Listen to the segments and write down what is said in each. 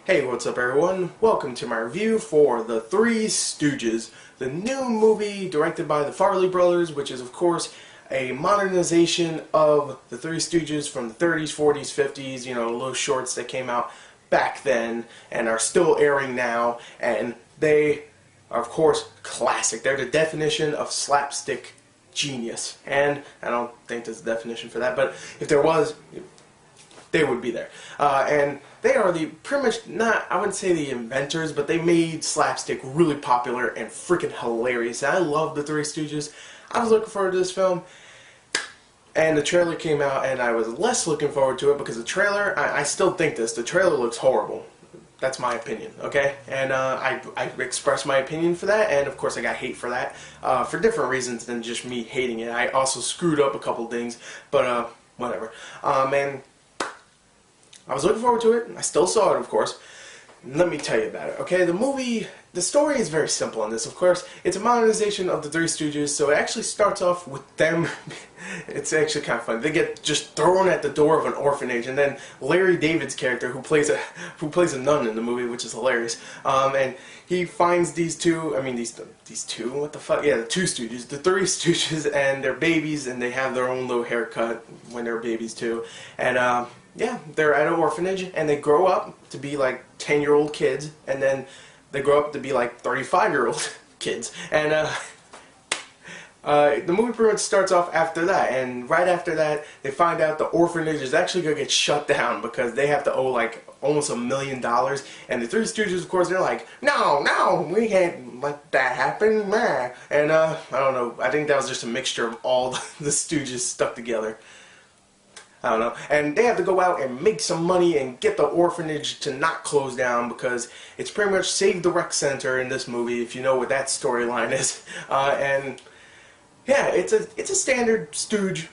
Hey, what's up everyone? Welcome to my review for The Three Stooges, the new movie directed by the Farrelly brothers, which is of course a modernization of The Three Stooges from the 30s, 40s, 50s, you know, little shorts that came out back then and are still airing now, and they are of course classic. They're the definition of slapstick genius, and I don't think there's a definition for that, but if there was, they would be there. And they are the pretty much, not, I wouldn't say the inventors, but they made slapstick really popular and freaking hilarious. And I love the Three Stooges. I was looking forward to this film, and the trailer came out, and I was less looking forward to it because the trailer, I still think this, the trailer looks horrible. That's my opinion, okay? And I expressed my opinion for that, and of course I got hate for that, for different reasons than just me hating it. I also screwed up a couple things, but whatever. And I was looking forward to it. I still saw it, of course. Let me tell you about it, okay? The story is very simple in this, of course. It's a modernization of the Three Stooges, so it actually starts off with them. It's actually kind of funny. They get just thrown at the door of an orphanage, and then Larry David's character, who plays a nun in the movie, which is hilarious, and he finds these two, what the fuck? Yeah, the Two Stooges, the Three Stooges, and their babies, and they have their own little haircut when they're babies too, and yeah, they're at an orphanage, and they grow up to be like 10-year-old kids, and then they grow up to be like 35-year-old kids. And the movie pretty much starts off after that, and right after that, they find out the orphanage is actually going to get shut down because they have to owe like almost $1 million. And the Three Stooges, of course, they're like, no, we can't let that happen, nah. And I don't know, I think that was just a mixture of all the Stooges stuck together. I don't know. And they have to go out and make some money and get the orphanage to not close down because it's pretty much Save the Rec Center in this movie, if you know what that storyline is. And yeah, it's a standard Stooge,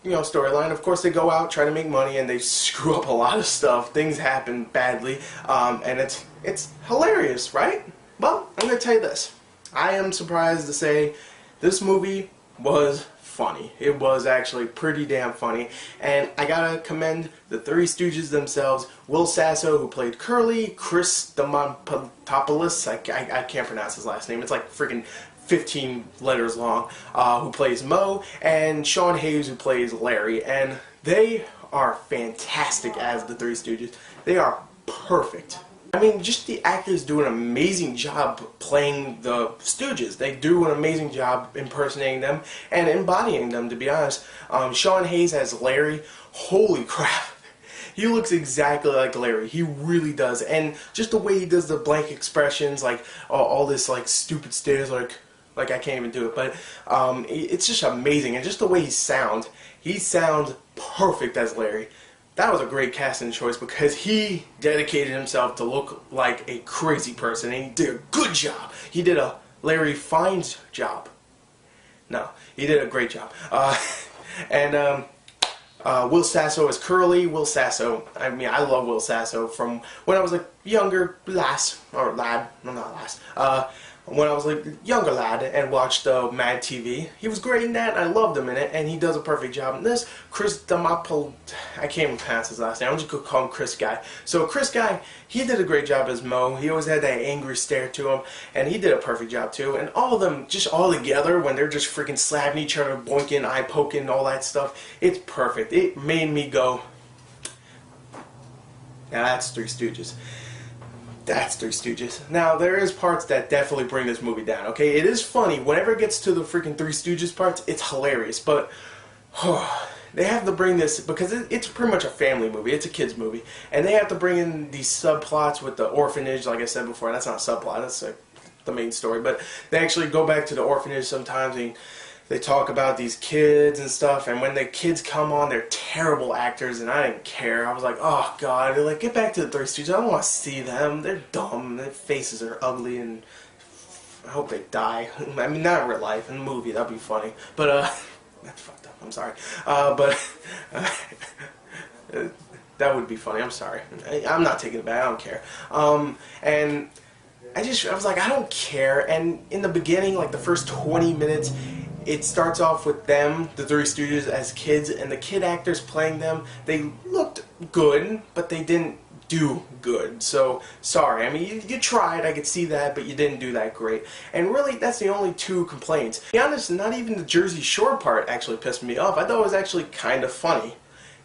you know, storyline. Of course, they go out, try to make money, and they screw up a lot of stuff. Things happen badly, and it's hilarious, right? Well, I'm going to tell you this. I am surprised to say this movie was funny. It was actually pretty damn funny, and I gotta commend the Three Stooges themselves. Will Sasso, who played Curly, Chris Diamantopoulos, I can't pronounce his last name, it's like freaking 15 letters long, who plays Mo, and Sean Hayes, who plays Larry, and they are fantastic as the Three Stooges. They are perfect. I mean, just the actors do an amazing job playing the Stooges. They do an amazing job impersonating them and embodying them, to be honest. Sean Hayes as Larry, holy crap. He looks exactly like Larry. He really does. And just the way he does the blank expressions, like all this like stupid stares, like I can't even do it. But it's just amazing. And just the way he sounds perfect as Larry. That was a great casting choice because he dedicated himself to look like a crazy person, and he did a good job. He did a Larry Fiennes job. No, he did a great job. Will Sasso as Curly. Will Sasso, I mean, I love Will Sasso from when I was a younger lass, or lad, no, not lass, when I was a younger lad and watched Mad TV. He was great in that, and I loved him in it, and he does a perfect job in this. Chris Diamantopoulos, I can't even pronounce his last name, I'm just going to call him Chris Guy. So Chris Guy, he did a great job as Mo. He always had that angry stare to him, and he did a perfect job too. And all of them, just all together, when they're just freaking slapping each other, boinking, eye poking, all that stuff, it's perfect. It made me go, now that's Three Stooges. That's Three Stooges. Now, there is parts that definitely bring this movie down, okay? It is funny. Whenever it gets to the freaking Three Stooges parts, it's hilarious. But, they have to bring this, because it's pretty much a family movie. It's a kid's movie. And they have to bring in these subplots with the orphanage, like I said before. That's not a subplot. That's the main story. But they actually go back to the orphanage sometimes, and they talk about these kids and stuff, and when the kids come on, they're terrible actors, and I didn't care. I was like, oh god, they're like, get back to the Three Stooges. I don't want to see them. They're dumb. Their faces are ugly, and I hope they die. I mean, not in real life. In the movie, that'd be funny. But, that's fucked up. I'm sorry. That would be funny. I'm sorry. I'm not taking it back. I don't care. And I was like, I don't care. And in the beginning, like the first 20 minutes, it starts off with them, the Three Stooges, as kids, and the kid actors playing them, they looked good, but they didn't do good. So, sorry. I mean, you tried, I could see that, but you didn't do that great. And really, that's the only two complaints. To be honest, not even the Jersey Shore part actually pissed me off. I thought it was actually kind of funny.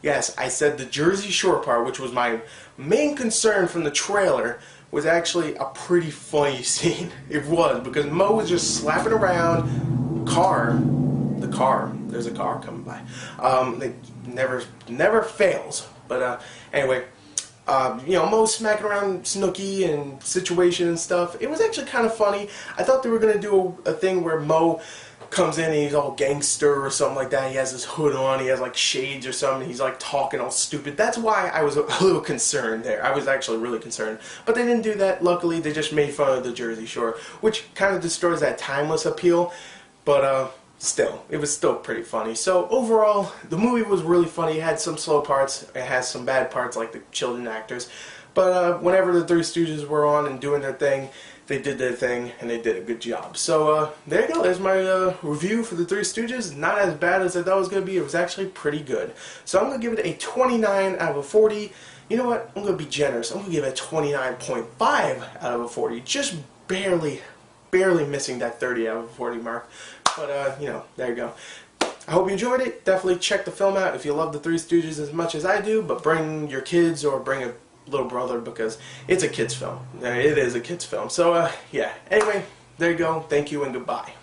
Yes, I said the Jersey Shore part, which was my main concern from the trailer, was actually a pretty funny scene. It was, because Mo was just slapping around the car, there's a car coming by. It never fails. But anyway, you know, Mo smacking around Snooki and situation and stuff. It was actually kind of funny. I thought they were going to do a thing where Mo comes in and he's all gangster or something like that. He has his hood on, he has like shades or something, he's like talking all stupid. That's why I was a little concerned there. I was actually really concerned. But they didn't do that. Luckily, they just made fun of the Jersey Shore, which kind of destroys that timeless appeal. But still, it was still pretty funny. So overall, the movie was really funny. It had some slow parts, it has some bad parts like the children actors. But whenever the Three Stooges were on and doing their thing, they did their thing, and they did a good job. So, there you go. There's my review for the Three Stooges. Not as bad as I thought it was going to be. It was actually pretty good. So I'm going to give it a 29 out of a 40. You know what? I'm going to be generous. I'm going to give it a 29.5 out of a 40. Just barely missing that 30 out of a 40 mark. But, you know, there you go. I hope you enjoyed it. Definitely check the film out if you love the Three Stooges as much as I do. But bring your kids or bring a little brother, because it's a kid's film. It is a kid's film. So, yeah. Anyway, there you go. Thank you and goodbye.